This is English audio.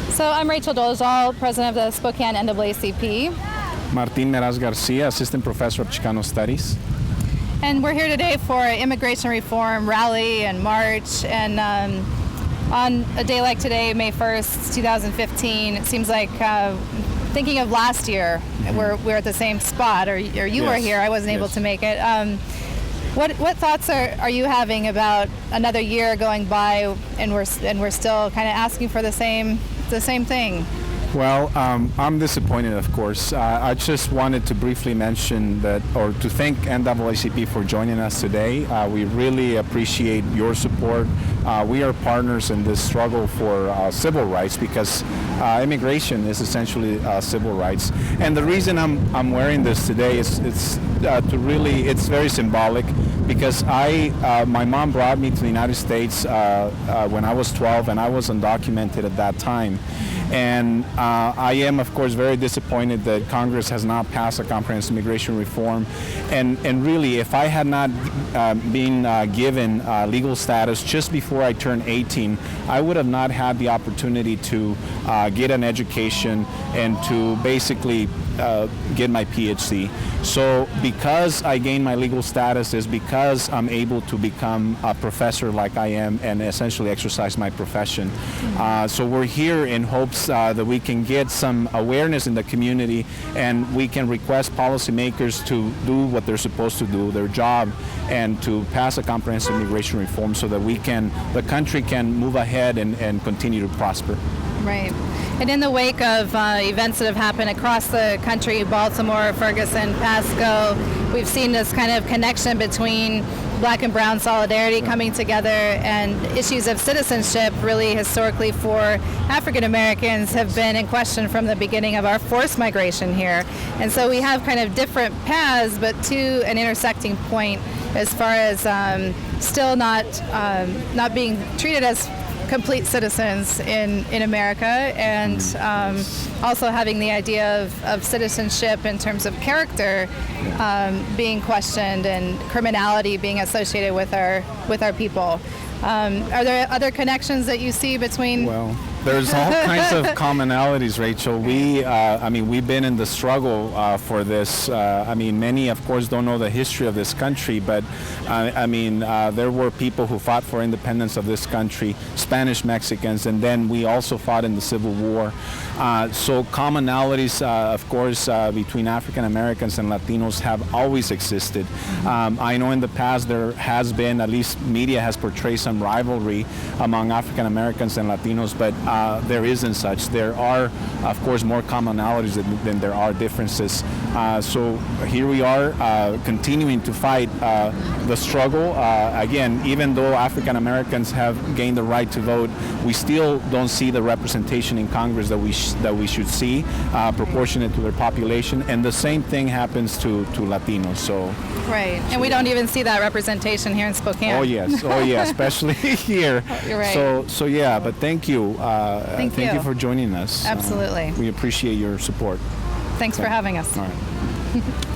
So I'm Rachel Dolezal, president of the Spokane NAACP. Martín Meraz Garcia, assistant professor of Chicano Studies. And we're here today for an immigration reform rally and march. And on a day like today, May 1st, 2015, it seems like thinking of last year, we're at the same spot, or you were here. I wasn't able to make it. What thoughts are you having about another year going by, and we're still kind of asking for the same thing? Well, I'm disappointed, of course. I just wanted to briefly mention that, or to thank NAACP for joining us today. We really appreciate your support. We are partners in this struggle for civil rights, because immigration is essentially civil rights. And the reason I'm wearing this today is it's very symbolic, because my mom brought me to the United States when I was 12, and I was undocumented at that time. And I am, of course, very disappointed that Congress has not passed a comprehensive immigration reform. And really, if I had not been given legal status just before I turned 18, I would have not had the opportunity to get an education and to basically get my PhD. So because I gained my legal status is because I'm able to become a professor like I am and essentially exercise my profession. So we're here in hopes that we can get some awareness in the community, and we can request policymakers to do what they're supposed to do, their job, and to pass a comprehensive immigration reform so that the country can move ahead and continue to prosper. Right. And in the wake of events that have happened across the country, Baltimore, Ferguson, Pasco, we've seen this kind of connection between Black and brown solidarity coming together, and issues of citizenship really historically for African Americans have been in question from the beginning of our forced migration here. And so we have kind of different paths, but to an intersecting point as far as still not being treated as complete citizens in America, and also having the idea of citizenship in terms of character being questioned, and criminality being associated with our people. Are there other connections that you see between? Well, there's all kinds of commonalities, Rachel. We've been in the struggle for this. Many, of course, don't know the history of this country, but there were people who fought for independence of this country, Spanish Mexicans, and then we also fought in the Civil War. So commonalities, of course, between African Americans and Latinos have always existed. I know in the past there has been, at least media has portrayed some rivalry among African Americans and Latinos, but there isn't such. There are, of course, more commonalities than there are differences. So here we are continuing to fight the struggle. Again, even though African Americans have gained the right to vote, we still don't see the representation in Congress that we should see, proportionate to their population. And the same thing happens to Latinos. So right, and we don't even see that representation here in Spokane. Oh yes, especially here. You're right. So yeah, but thank you. Thank you for joining us. Absolutely. We appreciate your support. Thanks for having us. All right.